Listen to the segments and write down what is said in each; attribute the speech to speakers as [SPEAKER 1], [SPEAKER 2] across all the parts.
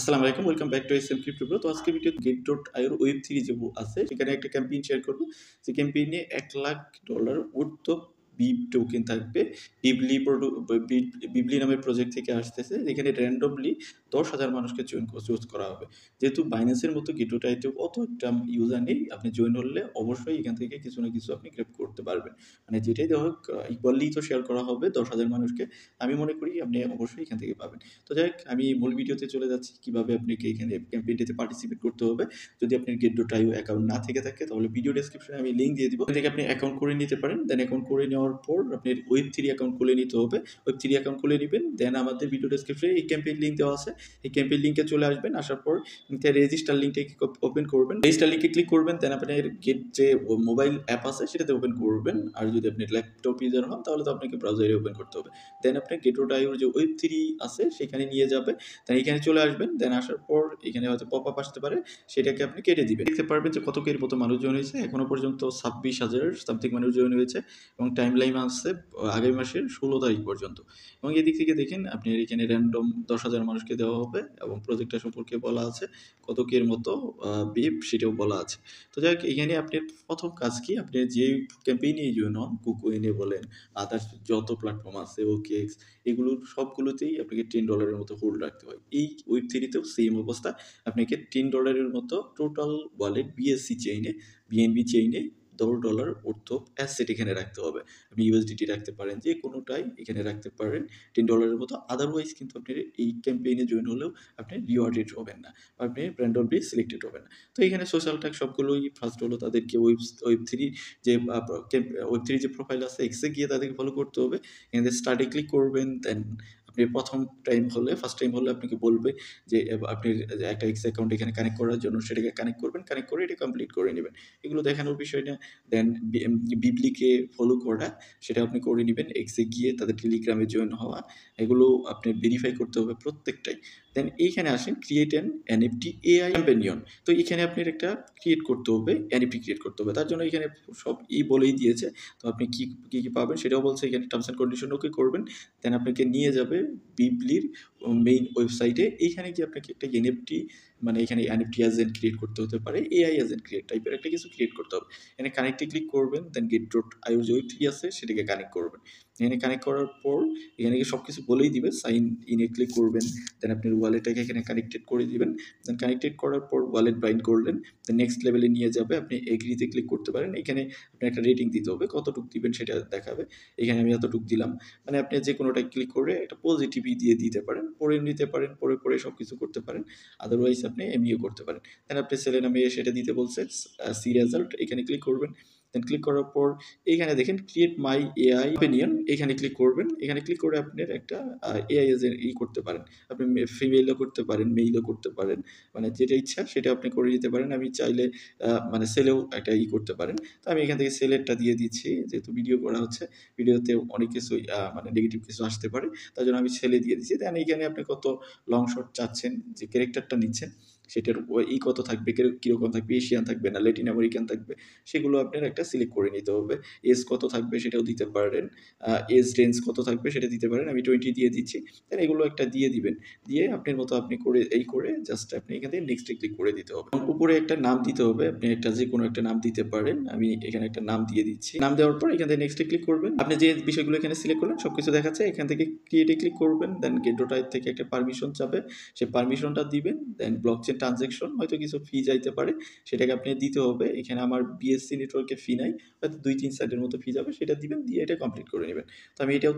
[SPEAKER 1] আসসালামু আলাইকুম, welcome back to SM crypto bro. তো আজকে ভিডিও গেট.io এর ওয়েব 3 যে আছে সেখানে একটা ক্যাম্পেইন শেয়ার করব। যে ক্যাম্পেইনে $1,00,000 worth of বিপ টোকেন থাকবে। বিবলি নামের প্রজেক্ট থেকে আসতেছে, যেখানে র্যান্ডমলি 10,000 মানুষকে চুজ করা হবে। যেহেতু বাইন্যান্সের মতো গেট.io অত একটা ইউজার নেই, আপনি জয়েন হলে অবশ্যই এখান থেকে কিছু না কিছু আপনি গ্র্যাব করতে পারবেন। মানে যেটাই দেওয়া হোক ইকুয়ালি তো শেয়ার করা হবে 10,000 মানুষকে। আমি মনে করি আপনি অবশ্যই এখান থেকে পাবেন। তো যাই হোক, আমি মূল ভিডিওতে চলে যাচ্ছি কিভাবে আপনাকে এখানে ক্যাম্পেইনটিতে পার্টিসিপেট করতে হবে। যদি আপনার গেট.io অ্যাকাউন্ট না থেকে থাকে তাহলে ভিডিও ডেসক্রিপশনে আমি লিঙ্ক দিয়ে দিব, এখান থেকে আপনি অ্যাকাউন্ট করে নিতে পারেন। দেন অ্যাকাউন্ট করে নেওয়ার পর আপনার Web3 অ্যাকাউন্ট খুলে নিতে হবে। Web3 অ্যাকাউন্ট খুলে নেবেন, দেন আমাদের ভিডিও ডেসক্রিপশনে এই ক্যাম্পেইন লিঙ্ক দেওয়া আছে, এই ক্যাম্পেইন লিঙ্কে চলে আসবেন। আসার পর রেজিস্টার লিঙ্কটাকে ওপেন করবেন, রেজিস্টার লিঙ্কে ক্লিক করবেন, দেন আপনার গেট যে মোবাইল অ্যাপ আছে সেটাতে ওপেন করবেন। আর যদি আপনি ল্যাপটপ ইউজার হন তাহলে তো আপনাকে ব্রাউজারে ওপেন করতে হবে। দেন আপনি গেট.io যে Web3 আছে সেখানে নিয়ে যাবে, দেন এখানে চলে আসবেন। দেন আসার পর এখানে হয়তো পপ আপ আসতে পারে, সেটাকে আপনি কেটে দিবেন। দেখতে পারবেন যে কত এর মতো মানুষ জয়েন হয়েছে। এখনো পর্যন্ত 26,000 সামথিং মানুষ জয়েন হয়েছে এবং টাইম লাইন আসছে আগামী মাসের 16 তারিখ পর্যন্ত। এবং এদিক থেকে দেখেন আপনি এখানে র্যান্ডম 10,000 মানুষকে দেওয়া হবে এবং প্রজেক্টটা সম্পর্কে বলা আছে, কত এর মতো বিপ সেটাও বলা আছে। তো যাই হোক, এখানে আপনার প্রথম কাজ কি, আপনি যে ক্যাম্পেইনে জয়েন হন, কুকোইনে বলেন, আদার্স যত প্ল্যাটফর্ম আছে, ওকেএক্স, এগুলোর সবগুলোতেই আপনাকে $10 মতো হোল্ড রাখতে হয়। এই Web3তেও সেম অবস্থা, আপনাকে $10 মতো টোটাল ওয়ালেট বিএসসি চেইনে, বিএনবি চেইনে $10 অর্থ অ্যাসেট এখানে রাখতে হবে। আপনি ইউএসডিটি রাখতে পারেন, যে কোনোটাই এখানে রাখতে পারেন $10 মতো। আদারওয়াইজ কিন্তু আপনি এই ক্যাম্পেইনে জয়েন হলেও আপনি রিওয়ার্ডেড হবেন না, আপনি র্যান্ডমলি সিলেক্টেড হবেন না। তো এখানে সোশ্যাল ট্যাগ সবগুলোই ফার্স্ট হলো তাদেরকে ওয়েব থ্রি যে Web3 যে প্রোফাইল আছে এক্সে গিয়ে তাদেরকে ফলো করতে হবে। এখানে স্টার্টে ক্লিক করবেন, দেন আপনি ফার্স্ট টাইম হলে আপনাকে বলবে যে আপনি যে একটা এক্স অ্যাকাউন্ট এখানে কানেক্ট করার জন্য সেটাকে কানেক্ট করবেন, কানেক্ট করে এটা কমপ্লিট করে নেবেন। এগুলো দেখানোর বিষয় না। দেন বিবলিকে ফলো করা, সেটা আপনি করে নেবেন। এক্সে গিয়ে তাদের টেলিগ্রামে জয়েন হওয়া, এগুলো আপনি ভেরিফাই করতে হবে প্রত্যেকটাই। দেন এইখানে আসেন create an NFT AI companion. তো এখানে আপনার একটা ক্রিয়েট করতে হবে, এনএফটি ক্রিয়েট করতে হবে। তার জন্য এখানে সব বলেই দিয়েছে। তো আপনি কি পাবেন সেটাও বলছে, এখানে টার্মস অ্যান্ড কন্ডিশন ওকে করবেন। দেন আপনাকে নিয়ে যাবে বিবলির মেইন ওয়েবসাইটে। এইখানে গিয়ে আপনাকে একটা এনএফটি, মানে এখানে এনএফটি এজেন্ট ক্রিয়েট করতে হতে পারে, এআই এজেন্ট ক্রিয়েট টাইপের একটা কিছু ক্রিয়েট করতে হবে। এখানে কানেক্টে ক্লিক করবেন, দেন গেট.io যে Web3 আছে সেটাকে কানেক্ট করবেন। এখানে কানেক্ট করার পর এখানে সব কিছু বলেই দিবে, সাইন ইনে ক্লিক করবেন। দেন আপনার ওয়ালেটটাকে এখানে কানেক্টেড করে দিবেন। দেন কানেক্টেড করার পর ওয়ালেট বাইন্ড করলেন, দেন নেক্সট লেভেলে নিয়ে যাবে। আপনি এগ্রিতে ক্লিক করতে পারেন। এখানে আপনি একটা রেটিং দিতে হবে, কতটুকু দিবেন সেটা দেখাবে। এখানে আমি এতটুকু দিলাম। মানে আপনি যে কোনোটায় ক্লিক করে একটা পজিটিভই দিয়ে দিতে পারেন, পড়ে নিতে পারেন, পড়ে সব কিছু করতে পারেন। আদারওয়াইজ আপনি এমনিও করতে পারেন। দেন আপনি ছেলের নামে সেটা দিতে বলছে, সি রেজাল্ট, এখানে ক্লিক করবেন। দেন ক্লিক করার পর এইখানে দেখেন ক্রিয়েট মাই এআই ওপিনিয়ন, এখানে ক্লিক করবেন। এখানে ক্লিক করে আপনার একটা এআই এজেন্ট করতে পারেন। আপনি ফিমেলও করতে পারেন, মেইলও করতে পারেন, মানে যেটা ইচ্ছা সেটা আপনি করে দিতে পারেন। আমি চাইলে মানে সেলেও একটা করতে পারেন। তো আমি এখান থেকে সেলেরটা দিয়ে দিচ্ছি, যেহেতু ভিডিও করা হচ্ছে, ভিডিওতে অনেক কিছুই মানে নেগেটিভ কিছু আসতে পারে, তার জন্য আমি ছেলে দিয়ে দিচ্ছি। দেন এইখানে আপনি কত লং শট চাচ্ছেন, যে ক্যারেক্টারটা নিচ্ছেন সেটার কত থাকবে, কীরকম থাকবে, এশিয়ান থাকবে না ল্যাটিন আমেরিকান থাকবে, সেগুলো আপনার একটা সিলেক্ট করে নিতে হবে। এজ কত থাকবে সেটাও দিতে পারেন, এজ রেঞ্জ কত থাকবে সেটা দিতে পারেন। আমি 20 দিয়ে দিচ্ছি। দেন এগুলো একটা দিয়ে দিবেন। দিয়ে আপনার মতো আপনি করে জাস্ট আপনি এখান থেকে নেক্সটে ক্লিক করে দিতে হবে। উপরে একটা নাম দিতে হবে, আপনি একটা যে কোনো একটা নাম দিতে পারেন। আমি এখানে একটা নাম দিয়ে দিচ্ছি। নাম দেওয়ার পর এখান থেকে নেক্সটে ক্লিক করবেন। আপনি যে বিষয়গুলো এখানে সিলেক্ট করলেন সবকিছু দেখাচ্ছে। এখান থেকে ক্রিয়েটে ক্লিক করবেন, দেন গেট.io থেকে একটা পারমিশন চাবে, সেই পারমিশনটা দিবেন। দেন ব্লকচেন ট্রানজ্যাকশন হয়তো কিছু ফি যাইতে পারে, সেটাকে আপনি দিতে হবে। এখানে আমার বিএসসি নেটওয়ার্কে ফি নাই, হয়তো 2-3 সেন্টের মতো ফি যাবে, সেটা দিবেন, দিয়ে এটা কমপ্লিট করে নেবেন। তো আমি এটাও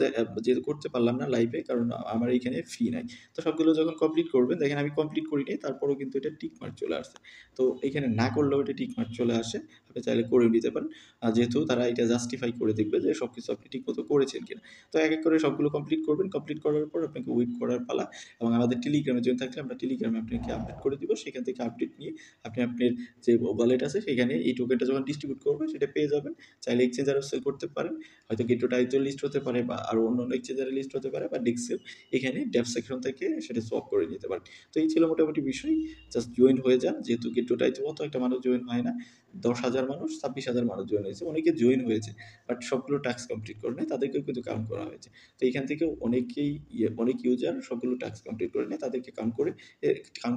[SPEAKER 1] যেহেতু করতে পারলাম না লাইভে, কারণ আমার এখানে ফি নাই। তো সবগুলো যখন কমপ্লিট করবেন, দেখেন আমি কমপ্লিট করিনি, তারপরেও কিন্তু এটা টিক মার্ক চলে আসছে। তো এখানে না করলেও এটা টিক মার্ক চলে আসে, আপনি চাইলে করে নিতে পারেন। যেহেতু তারা এটা জাস্টিফাই করে দেখবে যে সব কিছু আপনি ঠিকমতো করেছেন কিনা। তো এক করে সবগুলো কমপ্লিট করবেন। কমপ্লিট করার পর আপনাকে ওয়েট করার পালা। এবং আমাদের টেলিগ্রামে জয়েন থাকলে আমরা টেলিগ্রামে আপনাকে আপডেট করে দিব। সেখান থেকে আপডেট নিয়ে আপনি আপনার যে ওয়ালেট আছে সেখানে এই টোকেনটা যখন ডিস্ট্রিবিউট করবে সেটা পেয়ে যাবেন। চাইলে এক্সচেঞ্জারও সেল করতে পারেন, হয়তো গেট.io লিস্ট হতে পারে, বা আরও অন্যান্য এক্সচেঞ্জারে লিস্ট হতে পারে, বা ডেক্সেল, এখানে ডেভ সেকশন থেকে সেটা সোয়াপ করে নিতে পারেন। তো এই ছিল মোটামুটি বিষয়। জাস্ট জয়েন হয়ে যান, যেহেতু গেট.io অত একটা মানুষ জয়েন হয় না। 10,000 মানুষ, 26,000 মানুষ জয়েন হয়েছে। অনেকে জয়েন হয়েছে। বাট সবগুলো টাস্ক কমপ্লিট করে নাই। তাদেরকেও কিন্তু কাউন্ট করা হয়েছে। তো এখান থেকেও অনেকেই অনেক ইউজার সবগুলো টাস্ক কমপ্লিট করে নেয়। তাদেরকে কাউন্ট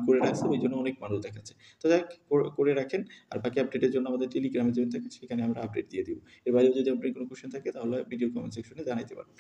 [SPEAKER 1] করে রাখছে। ওইজন্য অনেক মানুষ দেখাচ্ছে। তো যাক করে রাখেন। আর বাকি আপডেটের জন্য আমাদের টেলিগ্রামে জয়েন থাকেন। সেখানে আমরা আপডেট দিয়ে দিব। এর বাইরেও যদি আপনার কোনো কোয়েশ্চেন থাকে তাহলে ভিডিও কমেন্ট সেকশনে জানাইতে পারেন।